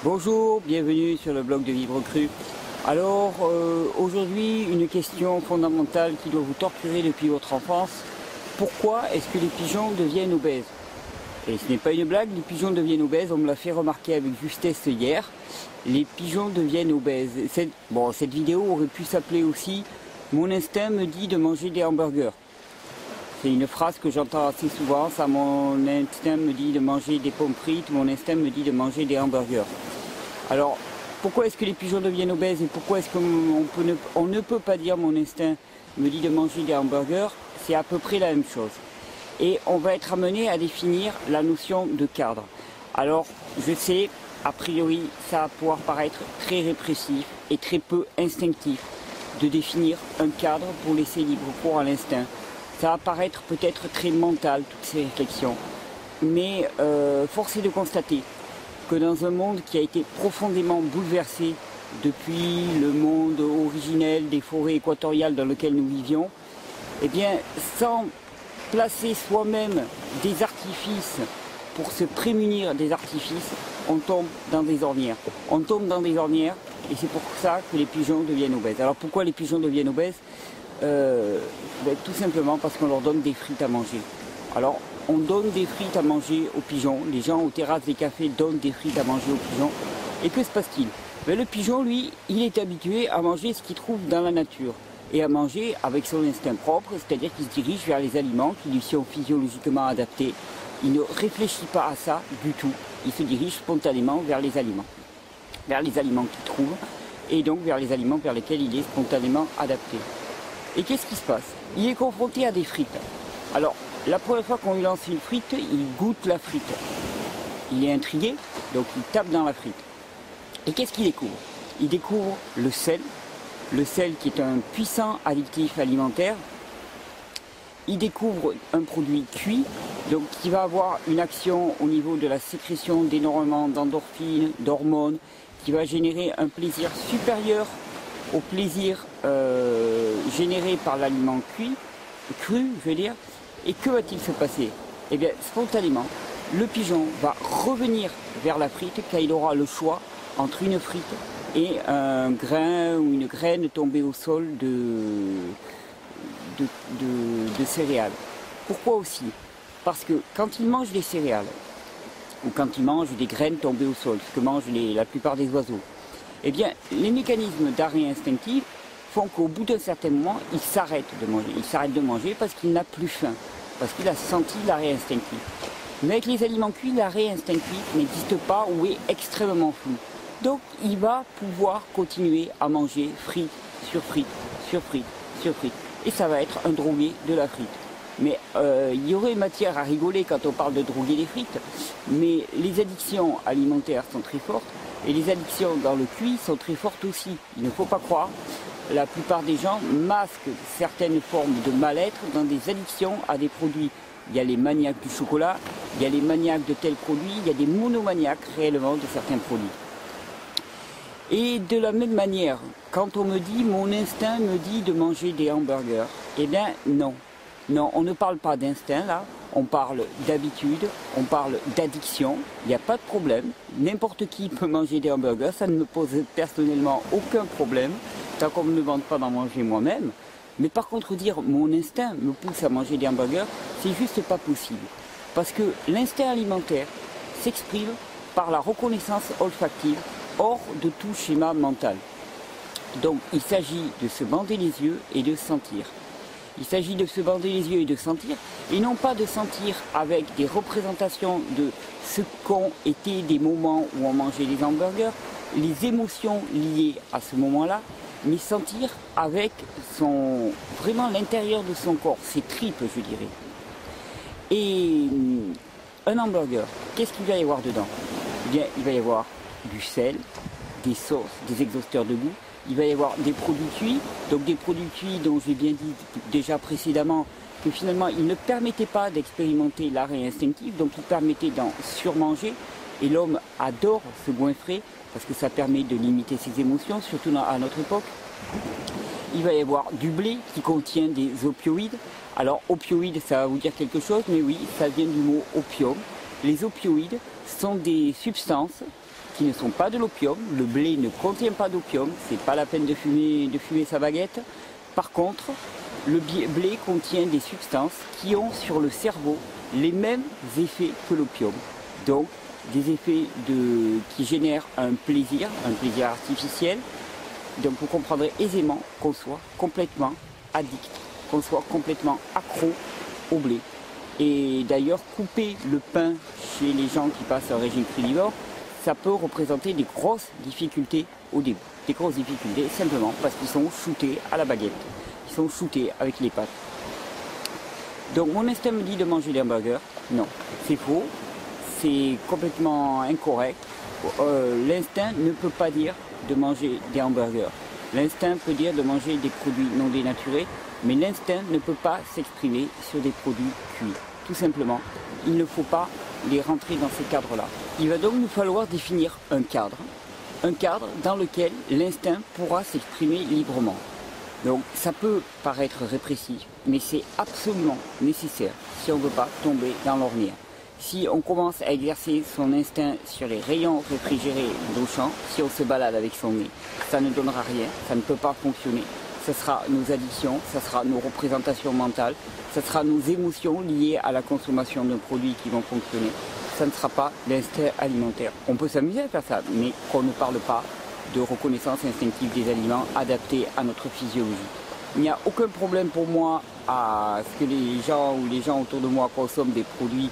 Bonjour, bienvenue sur le blog de Vivre Cru. Alors aujourd'hui une question fondamentale qui doit vous torturer depuis votre enfance. Pourquoi est-ce que les pigeons deviennent obèses? Et ce n'est pas une blague, les pigeons deviennent obèses, on me l'a fait remarquer avec justesse hier. Les pigeons deviennent obèses. Cette vidéo aurait pu s'appeler aussi « Mon instinct me dit de manger des hamburgers ». C'est une phrase que j'entends assez souvent, ça, mon instinct me dit de manger des pommes frites, mon instinct me dit de manger des hamburgers. Alors, pourquoi est-ce que les pigeons deviennent obèses et pourquoi est-ce qu'on ne peut pas dire mon instinct me dit de manger des hamburgers? C'est à peu près la même chose. Et on va être amené à définir la notion de cadre. Alors, je sais, a priori, ça va pouvoir paraître très répressif et très peu instinctif de définir un cadre pour laisser libre cours à l'instinct. Ça va paraître peut-être très mental, toutes ces réflexions. Mais force est de constater que dans un monde qui a été profondément bouleversé depuis le monde originel des forêts équatoriales dans lequel nous vivions, eh bien, sans placer soi-même des artifices pour se prémunir des artifices, on tombe dans des ornières. On tombe dans des ornières et c'est pour ça que les pigeons deviennent obèses. Alors pourquoi les pigeons deviennent obèses? Tout simplement parce qu'on leur donne des frites à manger. Alors on donne des frites à manger aux pigeons, les gens aux terrasses des cafés donnent des frites à manger aux pigeons. Et que se passe-t-il? Le pigeon, lui, il est habitué à manger ce qu'il trouve dans la nature et à manger avec son instinct propre, c'est-à-dire qu'il se dirige vers les aliments qui lui sont physiologiquement adaptés. Il ne réfléchit pas à ça du tout, il se dirige spontanément vers les aliments qu'il trouve et donc vers les aliments vers lesquels il est spontanément adapté. Et qu'est-ce qui se passe? Il est confronté à des frites. Alors, la première fois qu'on lui lance une frite, il goûte la frite. Il est intrigué, donc il tape dans la frite. Et qu'est-ce qu'il découvre? Il découvre le sel qui est un puissant additif alimentaire. Il découvre un produit cuit, donc qui va avoir une action au niveau de la sécrétion d'énormément d'endorphines, d'hormones, qui va générer un plaisir supérieur au plaisir généré par l'aliment cru, je veux dire. Et que va-t-il se passer? Eh bien, spontanément, le pigeon va revenir vers la frite car il aura le choix entre une frite et un grain ou une graine tombée au sol de céréales. Pourquoi aussi? Parce que quand il mange des céréales, ou quand il mange des graines tombées au sol, ce que mangent la plupart des oiseaux, eh bien, les mécanismes d'arrêt instinctif font qu'au bout d'un certain moment, il s'arrête de manger. Il s'arrête de manger parce qu'il n'a plus faim, parce qu'il a senti l'arrêt instinctif. Mais avec les aliments cuits, l'arrêt instinctif n'existe pas ou est extrêmement flou. Donc, il va pouvoir continuer à manger frite sur frite, sur frite, sur frite. Et ça va être un drogué de la frite. Mais il y aurait matière à rigoler quand on parle de droguer les frites, mais les addictions alimentaires sont très fortes et les addictions dans le cuit sont très fortes aussi. Il ne faut pas croire, la plupart des gens masquent certaines formes de mal-être dans des addictions à des produits. Il y a les maniaques du chocolat, il y a les maniaques de tels produits, il y a des monomaniaques réellement de certains produits. Et de la même manière, quand on me dit mon instinct me dit de manger des hamburgers, eh bien non. Non, on ne parle pas d'instinct là, on parle d'habitude, on parle d'addiction, il n'y a pas de problème. N'importe qui peut manger des hamburgers, ça ne me pose personnellement aucun problème, tant qu'on ne me demande pas d'en manger moi-même. Mais par contre dire mon instinct me pousse à manger des hamburgers, c'est juste pas possible. Parce que l'instinct alimentaire s'exprime par la reconnaissance olfactive hors de tout schéma mental. Donc il s'agit de se bander les yeux et de sentir. Il s'agit de se bander les yeux et de sentir, et non pas de sentir avec des représentations de ce qu'ont été des moments où on mangeait des hamburgers, les émotions liées à ce moment-là, mais sentir avec vraiment l'intérieur de son corps, ses tripes, je dirais. Et un hamburger, qu'est-ce qu'il va y avoir dedans? Eh bien, il va y avoir du sel, des sauces, des exhausteurs de goût. Il va y avoir des produits cuits, donc des produits cuits dont j'ai bien dit déjà précédemment que finalement ils ne permettaient pas d'expérimenter l'arrêt instinctif, donc ils permettaient d'en surmanger. Et l'homme adore se goinfrer parce que ça permet de limiter ses émotions, surtout à notre époque. Il va y avoir du blé qui contient des opioïdes. Alors opioïdes, ça va vous dire quelque chose, mais oui, ça vient du mot opium. Les opioïdes sont des substances qui ne sont pas de l'opium. Le blé ne contient pas d'opium, c'est pas la peine de fumer sa baguette. Par contre, le blé contient des substances qui ont sur le cerveau les mêmes effets que l'opium. Donc des effets qui génèrent un plaisir artificiel. Donc vous comprendrez aisément qu'on soit complètement addict, qu'on soit complètement accro au blé. Et d'ailleurs, couper le pain chez les gens qui passent un régime crudivore, ça peut représenter des grosses difficultés au début. Des grosses difficultés simplement parce qu'ils sont shootés à la baguette. Ils sont shootés avec les pâtes. Donc mon instinct me dit de manger des hamburgers. Non, c'est faux. C'est complètement incorrect. L'instinct ne peut pas dire de manger des hamburgers. L'instinct peut dire de manger des produits non dénaturés. Mais l'instinct ne peut pas s'exprimer sur des produits cuits. Tout simplement, il ne faut pas les rentrer dans ces cadres-là. Il va donc nous falloir définir un cadre dans lequel l'instinct pourra s'exprimer librement. Donc ça peut paraître répressif, mais c'est absolument nécessaire si on ne veut pas tomber dans l'ornière. Si on commence à exercer son instinct sur les rayons réfrigérés d'Auchan, si on se balade avec son nez, ça ne donnera rien, ça ne peut pas fonctionner. Ce sera nos addictions, ce sera nos représentations mentales, ce sera nos émotions liées à la consommation de produits qui vont fonctionner. Ça ne sera pas l'instinct alimentaire. On peut s'amuser à faire ça, mais qu'on ne parle pas de reconnaissance instinctive des aliments adaptés à notre physiologie. Il n'y a aucun problème pour moi à ce que les gens autour de moi consomment des produits,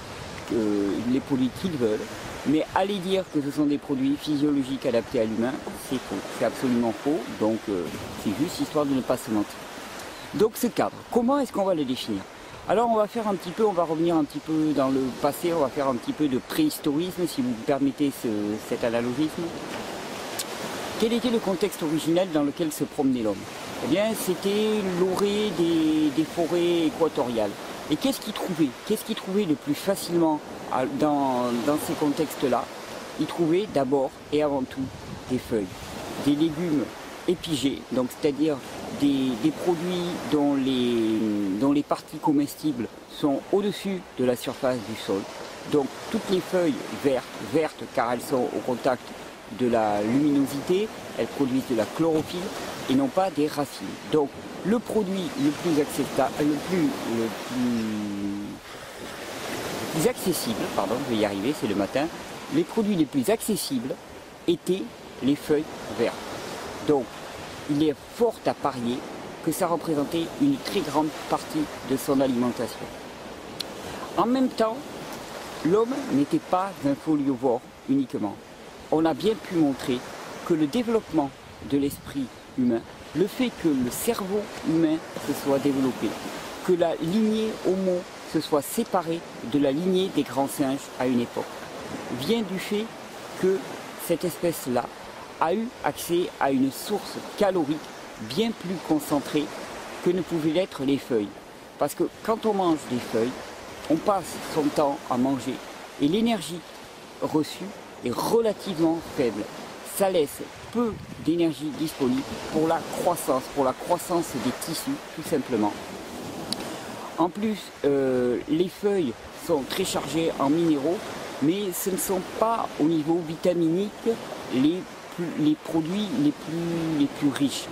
les produits qu'ils veulent. Mais aller dire que ce sont des produits physiologiques adaptés à l'humain, c'est faux, c'est absolument faux, donc c'est juste histoire de ne pas se mentir. Donc ce cadre, comment est-ce qu'on va le définir? Alors on va revenir un petit peu dans le passé, on va faire un petit peu de préhistorisme, si vous me permettez cet analogisme. Quel était le contexte originel dans lequel se promenait l'homme? Eh bien c'était l'orée des forêts équatoriales. Et qu'est-ce qu'il trouvait? Qu'est-ce qu'il trouvait le plus facilement dans ces contextes-là? Il trouvait d'abord et avant tout des feuilles, des légumes épigés, donc c'est-à-dire des produits dont les parties comestibles sont au-dessus de la surface du sol. Donc toutes les feuilles vertes car elles sont au contact de la luminosité, elles produisent de la chlorophylle et non pas des racines. Donc le produit le plus acceptable, le plus accessible, pardon, je vais y arriver, c'est le matin, les produits les plus accessibles étaient les feuilles vertes. Donc il est fort à parier que ça représentait une très grande partie de son alimentation. En même temps, l'homme n'était pas un foliovore uniquement. On a bien pu montrer que le développement de l'esprit humain, le fait que le cerveau humain se soit développé, que la lignée Homo se soit séparée de la lignée des grands singes à une époque, vient du fait que cette espèce-là a eu accès à une source calorique bien plus concentrée que ne pouvaient l'être les feuilles. Parce que quand on mange des feuilles, on passe son temps à manger et l'énergie reçue est relativement faible. Ça laisse peu d'énergie disponible pour la croissance des tissus tout simplement. En plus, les feuilles sont très chargées en minéraux, mais ce ne sont pas au niveau vitaminique les produits les plus riches.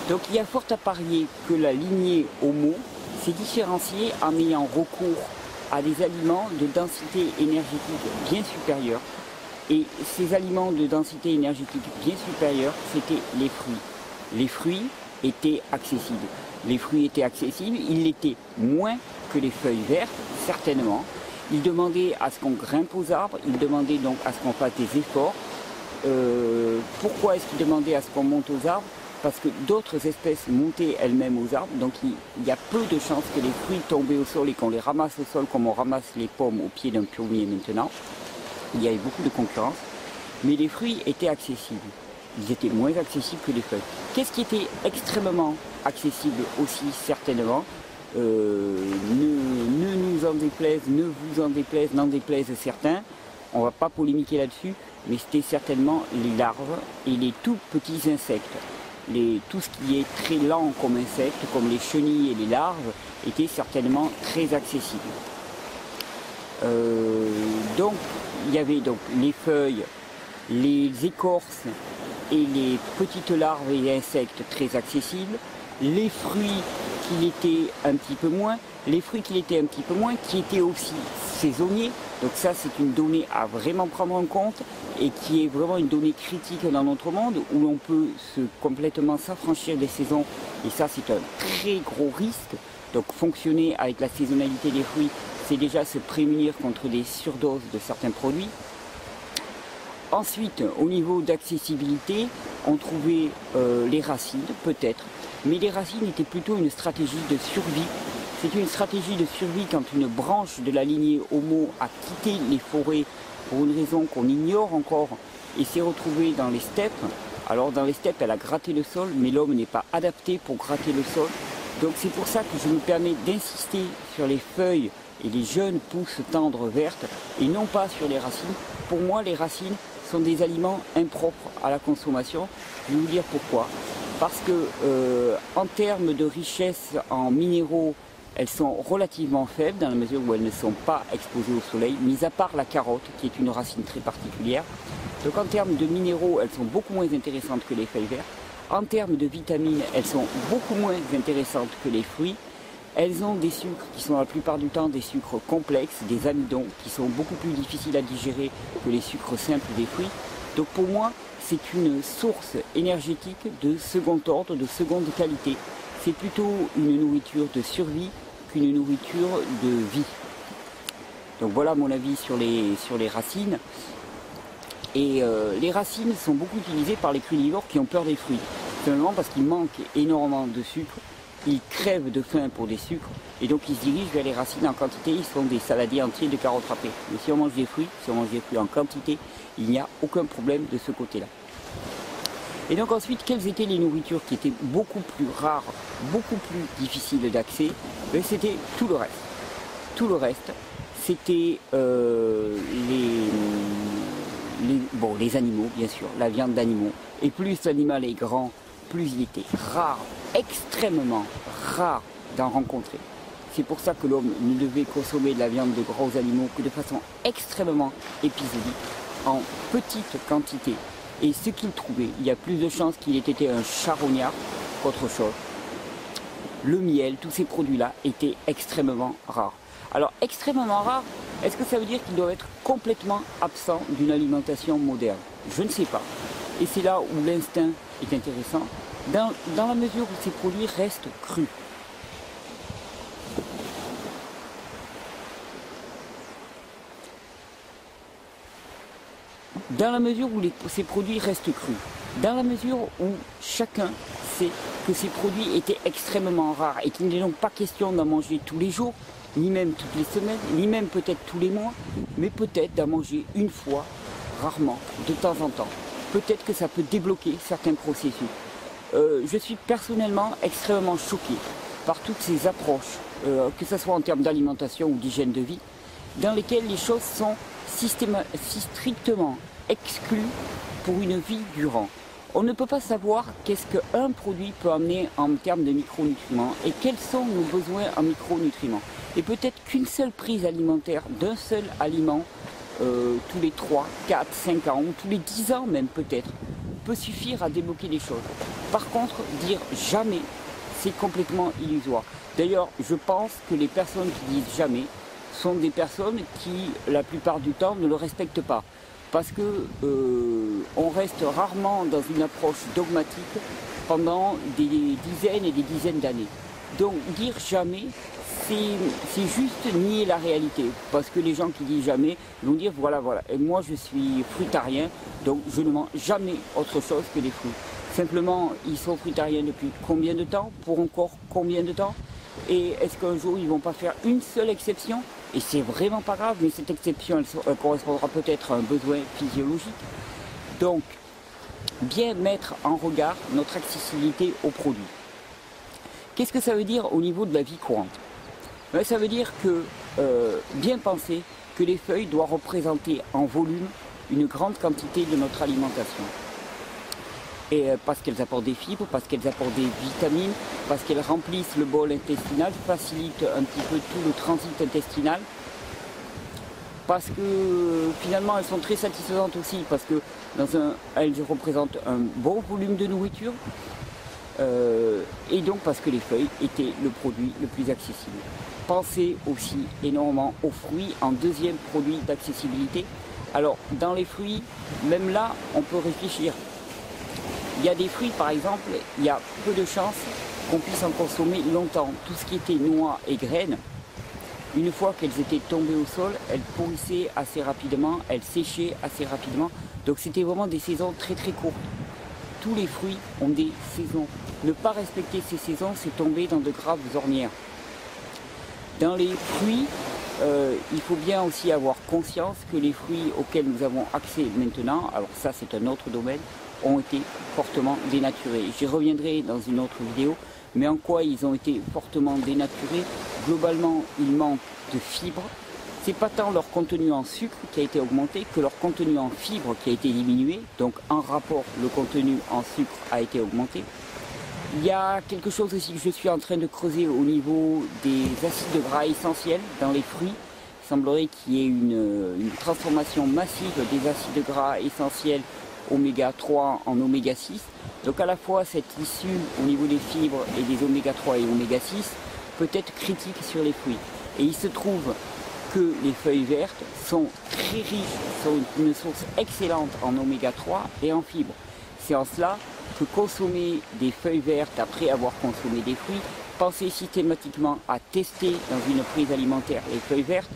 Donc il y a fort à parier que la lignée Homo s'est différenciée en ayant recours à des aliments de densité énergétique bien supérieure. Et ces aliments de densité énergétique bien supérieure, c'était les fruits. Les fruits étaient accessibles. Les fruits étaient accessibles, ils l'étaient moins que les feuilles vertes, certainement. Ils demandaient à ce qu'on grimpe aux arbres, ils demandaient donc à ce qu'on fasse des efforts. Pourquoi est-ce qu'ils demandaient à ce qu'on monte aux arbres? Parce que d'autres espèces montaient elles-mêmes aux arbres, donc il y a peu de chances que les fruits tombaient au sol et qu'on les ramasse au sol comme on ramasse les pommes au pied d'un pommier maintenant. Il y avait beaucoup de concurrence, mais les fruits étaient accessibles. Ils étaient moins accessibles que les feuilles. Qu'est-ce qui était extrêmement accessible aussi, certainement, ne nous en déplaise, ne vous en déplaise, n'en déplaise certains, on ne va pas polémiquer là-dessus, mais c'était certainement les larves et les tout petits insectes. Tout ce qui est très lent comme insectes, comme les chenilles et les larves, était certainement très accessible. Donc il y avait donc les feuilles les écorces et les petites larves et insectes très accessibles, les fruits qui l'étaient un petit peu moins, qui étaient aussi saisonniers. Donc ça, c'est une donnée à vraiment prendre en compte et qui est vraiment une donnée critique dans notre monde où l'on peut complètement s'affranchir des saisons. Et ça, c'est un très gros risque. Donc fonctionner avec la saisonnalité des fruits, c'est déjà se prémunir contre des surdoses de certains produits. Ensuite, au niveau d'accessibilité, on trouvait les racines, peut-être. Mais les racines étaient plutôt une stratégie de survie. C'est une stratégie de survie quand une branche de la lignée Homo a quitté les forêts pour une raison qu'on ignore encore et s'est retrouvée dans les steppes. Alors dans les steppes, elle a gratté le sol, mais l'homme n'est pas adapté pour gratter le sol. Donc c'est pour ça que je me permets d'insister sur les feuilles et les jeunes pousses tendres vertes et non pas sur les racines. Pour moi, les racines sont des aliments impropres à la consommation. Je vais vous dire pourquoi. Parce que en termes de richesse en minéraux, elles sont relativement faibles dans la mesure où elles ne sont pas exposées au soleil, mis à part la carotte qui est une racine très particulière. Donc en termes de minéraux, elles sont beaucoup moins intéressantes que les feuilles vertes. En termes de vitamines, elles sont beaucoup moins intéressantes que les fruits. Elles ont des sucres qui sont la plupart du temps des sucres complexes, des amidons, qui sont beaucoup plus difficiles à digérer que les sucres simples des fruits. Donc pour moi, c'est une source énergétique de second ordre, de seconde qualité. C'est plutôt une nourriture de survie qu'une nourriture de vie. Donc voilà mon avis sur les racines. Et les racines sont beaucoup utilisées par les crudivores qui ont peur des fruits. Simplement parce qu'ils manquent énormément de sucre. Ils crèvent de faim pour des sucres et donc ils se dirigent vers les racines en quantité, ils font des saladiers entiers de carottes râpées. Mais si on mange des fruits, en quantité, il n'y a aucun problème de ce côté-là. Et donc ensuite, quelles étaient les nourritures qui étaient beaucoup plus rares, beaucoup plus difficiles d'accès? C'était tout le reste. Tout le reste, c'était les animaux, bien sûr, la viande d'animaux. Et plus l'animal est grand, plus il était rare, extrêmement rare d'en rencontrer. C'est pour ça que l'homme ne devait consommer de la viande de gros animaux que de façon extrêmement épisodique, en petite quantité. Et ce qu'il trouvait, il y a plus de chances qu'il ait été un charognard qu'autre chose. Le miel, tous ces produits-là étaient extrêmement rares. Alors extrêmement rares, est-ce que ça veut dire qu'ils doivent être complètement absents d'une alimentation moderne? Je ne sais pas. Et c'est là où l'instinct est intéressant, dans la mesure où ces produits restent crus. Dans la mesure où ces produits restent crus, dans la mesure où chacun sait que ces produits étaient extrêmement rares et qu'il n'est donc pas question d'en manger tous les jours, ni même toutes les semaines, ni même peut-être tous les mois, mais peut-être d'en manger une fois, rarement, de temps en temps. Peut-être que ça peut débloquer certains processus. Je suis personnellement extrêmement choqué par toutes ces approches, que ce soit en termes d'alimentation ou d'hygiène de vie, dans lesquelles les choses sont strictement exclues pour une vie durant. On ne peut pas savoir qu'est-ce qu'un produit peut amener en termes de micronutriments et quels sont nos besoins en micronutriments. Et peut-être qu'une seule prise alimentaire d'un seul aliment, tous les 3, 4, 5 ans, ou tous les 10 ans même peut-être, peut suffire à débloquer les choses. Par contre, dire jamais, c'est complètement illusoire. D'ailleurs, je pense que les personnes qui disent jamais sont des personnes qui, la plupart du temps, ne le respectent pas. Parce que on reste rarement dans une approche dogmatique pendant des dizaines et des dizaines d'années. Donc dire jamais, c'est juste nier la réalité. Parce que les gens qui disent jamais vont dire voilà, et moi je suis fruitarien, donc je ne mange jamais autre chose que des fruits. Simplement, ils sont fruitariens depuis combien de temps? Pour encore combien de temps? Et est-ce qu'un jour ils ne vont pas faire une seule exception? Et c'est vraiment pas grave, mais cette exception elle correspondra peut-être à un besoin physiologique. Donc, bien mettre en regard notre accessibilité aux produits. Qu'est-ce que ça veut dire au niveau de la vie courante? Ça veut dire que bien penser que les feuilles doivent représenter en volume une grande quantité de notre alimentation. Et parce qu'elles apportent des fibres, parce qu'elles apportent des vitamines, parce qu'elles remplissent le bol intestinal, facilitent un petit peu tout le transit intestinal, parce que finalement elles sont très satisfaisantes aussi, parce que Elles représentent un bon volume de nourriture, et donc parce que les feuilles étaient le produit le plus accessible. Pensez aussi énormément aux fruits en deuxième produit d'accessibilité. Alors dans les fruits, même là, on peut réfléchir. Il y a des fruits par exemple, il y a peu de chances qu'on puisse en consommer longtemps. Tout ce qui était noix et graines, une fois qu'elles étaient tombées au sol, elles pourrissaient assez rapidement, elles séchaient assez rapidement. Donc c'était vraiment des saisons très très courtes. Tous les fruits ont des saisons. Ne pas respecter ces saisons, c'est tomber dans de graves ornières. Dans les fruits, il faut bien aussi avoir conscience que les fruits auxquels nous avons accès maintenant, alors ça c'est un autre domaine, ont été fortement dénaturés. J'y reviendrai dans une autre vidéo, mais en quoi ils ont été fortement dénaturés. Globalement, il manque de fibres. C'est pas tant leur contenu en sucre qui a été augmenté que leur contenu en fibres qui a été diminué. Donc en rapport, le contenu en sucre a été augmenté. Il y a quelque chose aussi que je suis en train de creuser au niveau des acides gras essentiels dans les fruits. Il semblerait qu'il y ait une transformation massive des acides gras essentiels oméga 3 en oméga 6. Donc à la fois cette issue au niveau des fibres et des oméga 3 et oméga 6 peut être critique sur les fruits. Et il se trouve que les feuilles vertes sont très riches, sont une source excellente en oméga 3 et en fibres. C'est en cela que consommer des feuilles vertes après avoir consommé des fruits, pensez systématiquement à tester dans une prise alimentaire les feuilles vertes,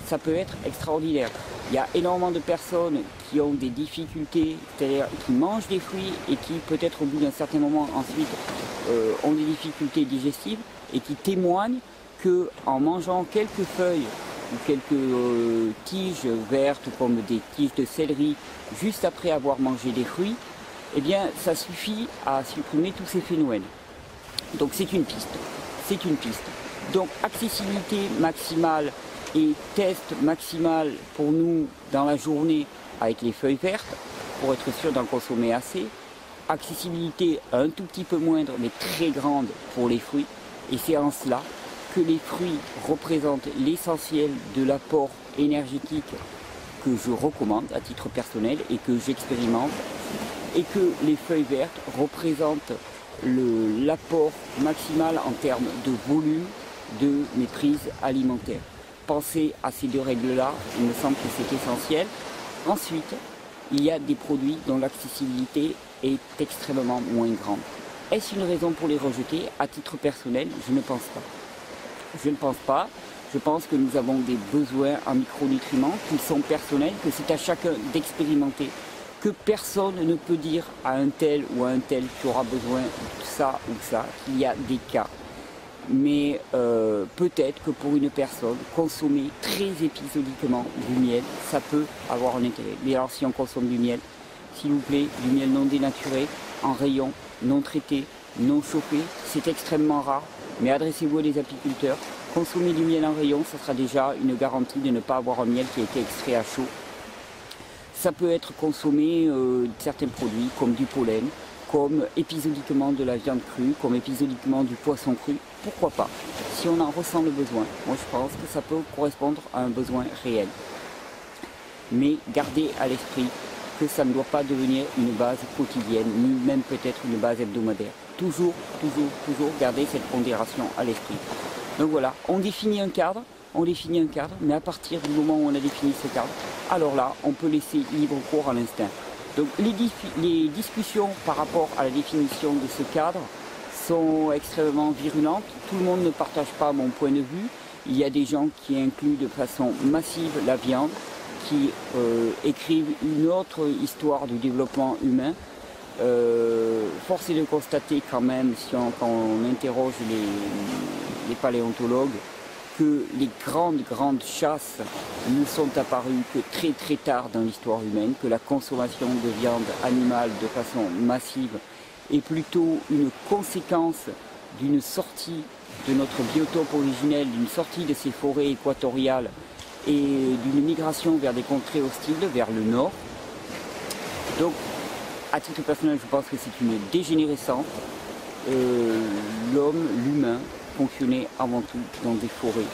ça peut être extraordinaire. Il y a énormément de personnes qui ont des difficultés, c'est-à-dire qui mangent des fruits et qui peut-être au bout d'un certain moment ensuite ont des difficultés digestives et qui témoignent qu'en mangeant quelques feuilles ou quelques tiges vertes comme des tiges de céleri juste après avoir mangé des fruits, eh bien ça suffit à supprimer tous ces phénomènes. Donc c'est une piste, c'est une piste. Donc accessibilité maximale et test maximal pour nous dans la journée avec les feuilles vertes pour être sûr d'en consommer assez. Accessibilité un tout petit peu moindre mais très grande pour les fruits, et c'est en cela que les fruits représentent l'essentiel de l'apport énergétique que je recommande à titre personnel et que j'expérimente, et que les feuilles vertes représentent l'apport maximal en termes de volume de mes prises alimentaires. Pensez à ces deux règles-là, il me semble que c'est essentiel. Ensuite, il y a des produits dont l'accessibilité est extrêmement moins grande. Est-ce une raison pour les rejeter? À titre personnel, je ne pense pas. Je ne pense pas. Je pense que nous avons des besoins en micronutriments qui sont personnels, que c'est à chacun d'expérimenter, que personne ne peut dire à un tel ou à un tel qui aura besoin de ça ou de ça, qu'il y a des cas. Mais peut-être que pour une personne, consommer très épisodiquement du miel, ça peut avoir un intérêt. Mais alors si on consomme du miel, s'il vous plaît, du miel non dénaturé, en rayon, non traité, non chauffé, c'est extrêmement rare, mais adressez-vous à des apiculteurs. Consommer du miel en rayon, ça sera déjà une garantie de ne pas avoir un miel qui a été extrait à chaud. Ça peut être consommé certains produits comme du pollen, comme épisodiquement de la viande crue, comme épisodiquement du poisson cru, pourquoi pas, si on en ressent le besoin. Moi je pense que ça peut correspondre à un besoin réel. Mais gardez à l'esprit que ça ne doit pas devenir une base quotidienne, ni même peut-être une base hebdomadaire. Toujours, toujours, toujours garder cette pondération à l'esprit. Donc voilà, on définit un cadre, mais à partir du moment où on a défini ce cadre, alors là, on peut laisser libre cours à l'instinct. Donc les discussions par rapport à la définition de ce cadre sont extrêmement virulentes. Tout le monde ne partage pas mon point de vue. Il y a des gens qui incluent de façon massive la viande, qui écrivent une autre histoire du développement humain. Force est de constater quand même, quand on interroge les paléontologues, que les grandes chasses ne sont apparues que très très tard dans l'histoire humaine, que la consommation de viande animale de façon massive est plutôt une conséquence d'une sortie de notre biotope originel, d'une sortie de ces forêts équatoriales et d'une migration vers des contrées hostiles, vers le nord. Donc, à titre personnel, je pense que c'est une dégénérescence. L'humain, fonctionnait avant tout dans des forêts,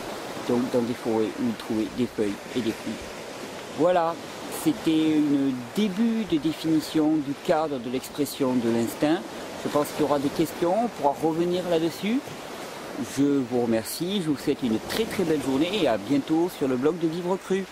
donc dans des forêts où il trouvait des feuilles et des fruits. Voilà, c'était un début de définition du cadre de l'expression de l'instinct. Je pense qu'il y aura des questions, on pourra revenir là-dessus. Je vous remercie, je vous souhaite une très très belle journée et à bientôt sur le blog de Vivre Cru.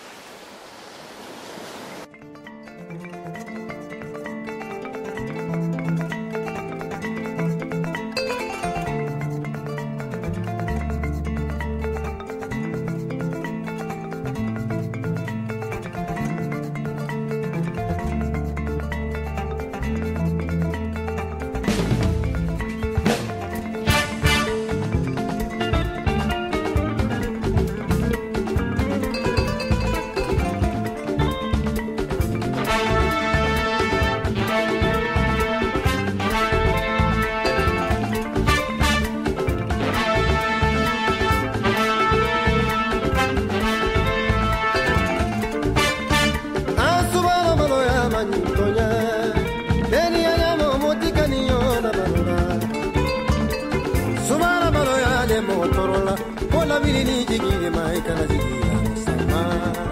Motorola, con la virini jigi mai kana jigi sama.